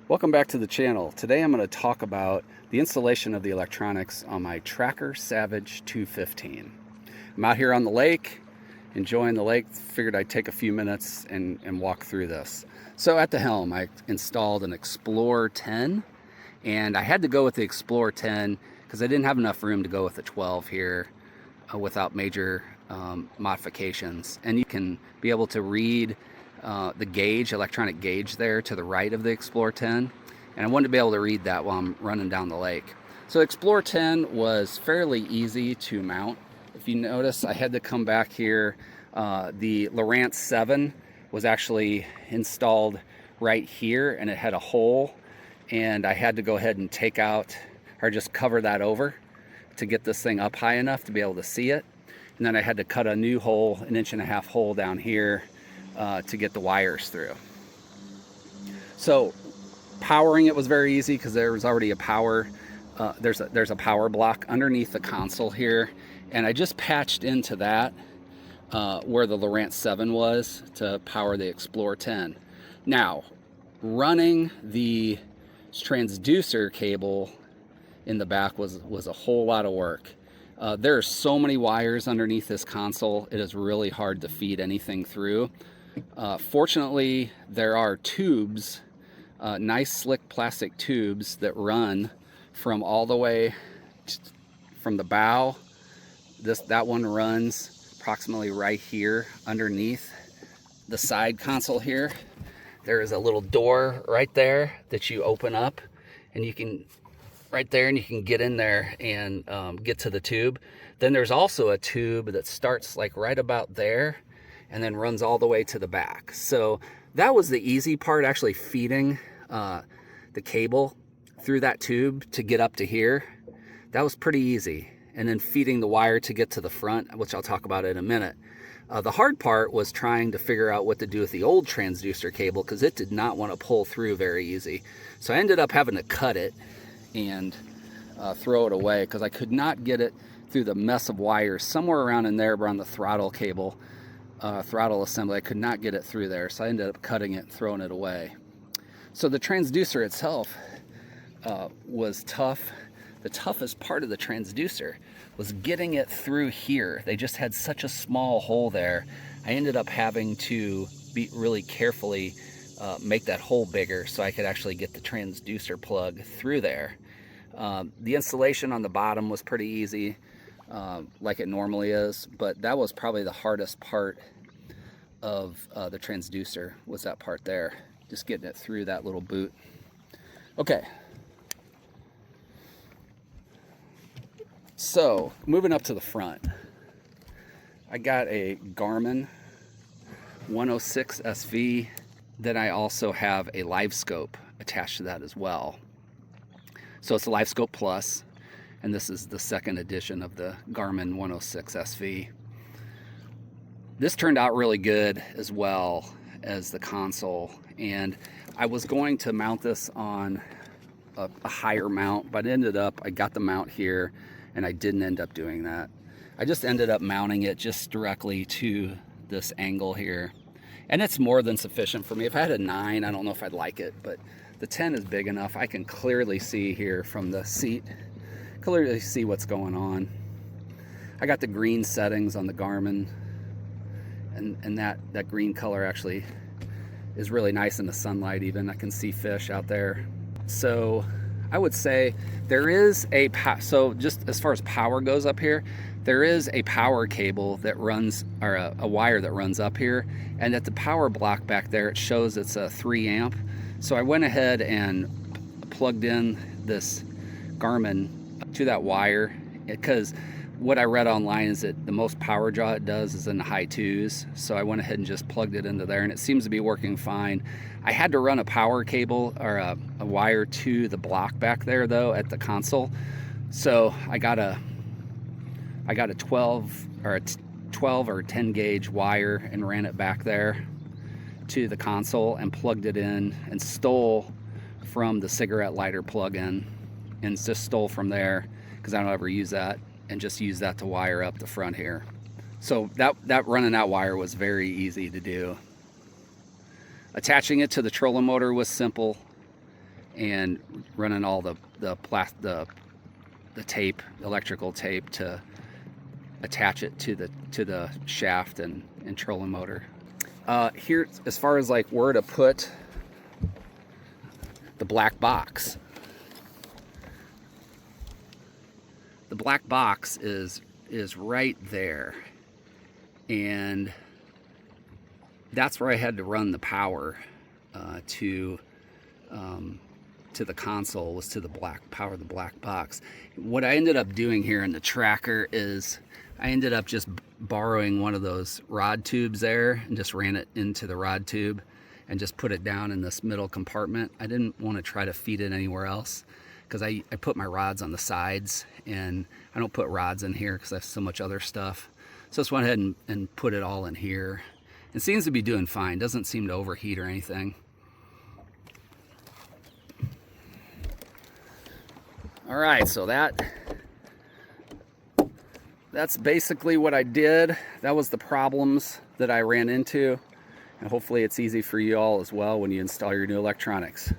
Welcome back to the channel. Today I'm going to talk about the installation of the electronics on my Tracker Savage 215. I'm out here on the lake, enjoying the lake. Figured I'd take a few minutes and walk through this. So at the helm, I installed an Explorer 10, and I had to go with the Explorer 10 because I didn't have enough room to go with the 12 here without major modifications. And you can be able to read the gauge, electronic gauge there to the right of the Explorer 10, and I wanted to be able to read that while I'm running down the lake. So Explorer 10 was fairly easy to mount. If you notice, I had to come back here. The Lowrance 7 was actually installed right here, and it had a hole, and I had to go ahead and take out or just cover that over to get this thing up high enough to be able to see it. And then I had to cut a new hole, 1.5 inch hole down here to get the wires through. So powering it was very easy because there was already a power, there's a power block underneath the console here, and I just patched into that where the Lowrance 7 was to power the Explorer 10. Now, running the transducer cable in the back was a whole lot of work. There are so many wires underneath this console, it is really hard to feed anything through. Fortunately, there are tubes, nice slick plastic tubes that run from all the way from the bow. That one runs approximately right here underneath the side console here. There is a little door right there that you open up, and you can right there, and you can get in there and get to the tube. Then there's also a tube that starts like right about there and then runs all the way to the back. So that was the easy part, actually feeding the cable through that tube to get up to here. That was pretty easy. And then feeding the wire to get to the front, which I'll talk about in a minute. The hard part was trying to figure out what to do with the old transducer cable, because it did not want to pull through very easy. So I ended up having to cut it and throw it away because I could not get it through the mess of wires somewhere around in there around the throttle cable, throttle assembly. I could not get it through there, so I ended up cutting it and throwing it away. So the transducer itself was tough. The toughest part of the transducer was getting it through here. They just had such a small hole there. I ended up having to be really carefully make that hole bigger so I could actually get the transducer plug through there. The installation on the bottom was pretty easy, like it normally is, but that was probably the hardest part of the transducer, was that part there, just getting it through that little boot. Okay, so moving up to the front, I got a Garmin 106 SV. Then I also have a Livescope attached to that as well. So it's a Livescope Plus, and this is the second edition of the Garmin 106 SV. This turned out really good as well as the console, and I was going to mount this on a higher mount, but I got the mount here, and I didn't end up doing that. I just ended up mounting it just directly to this angle here. And it's more than sufficient for me. If I had a 9, I don't know if I'd like it, but the 10 is big enough. I can clearly see here from the seat, clearly see what's going on. I got the green settings on the Garmin, and that green color actually is really nice in the sunlight even. I can see fish out there. So I would say there is so just as far as power goes up here, there is a power cable that runs, or a wire that runs up here, and at the power block back there it shows it's a 3 amp. So I went ahead and plugged in this Garmin to that wire, because what I read online is that the most power draw it does is in the high 2s. So I went ahead and just plugged it into there, and it seems to be working fine. I had to run a power cable or a wire to the block back there though at the console. So I got a 12 or 10 gauge wire and ran it back there to the console and plugged it in, and stole from the cigarette lighter plug-in, and just stole from there because I don't ever use that, and just use that to wire up the front here. So that running that wire was very easy to do. Attaching it to the trolling motor was simple, and running all the tape, electrical tape, to attach it to the shaft and trolling motor. Here, as far as like where to put the black box. The black box is right there, and that's where I had to run the power to the console, was to the power the black box. What I ended up doing here in the tracker is I ended up just borrowing one of those rod tubes there and just ran it into the rod tube and just put it down in this middle compartment. I didn't want to try to feed it anywhere else, because I put my rods on the sides, and I don't put rods in here because I have so much other stuff. So I just went ahead and put it all in here. It seems to be doing fine. Doesn't seem to overheat or anything. All right, so that's basically what I did. That was the problems that I ran into, and hopefully it's easy for you all as well when you install your new electronics.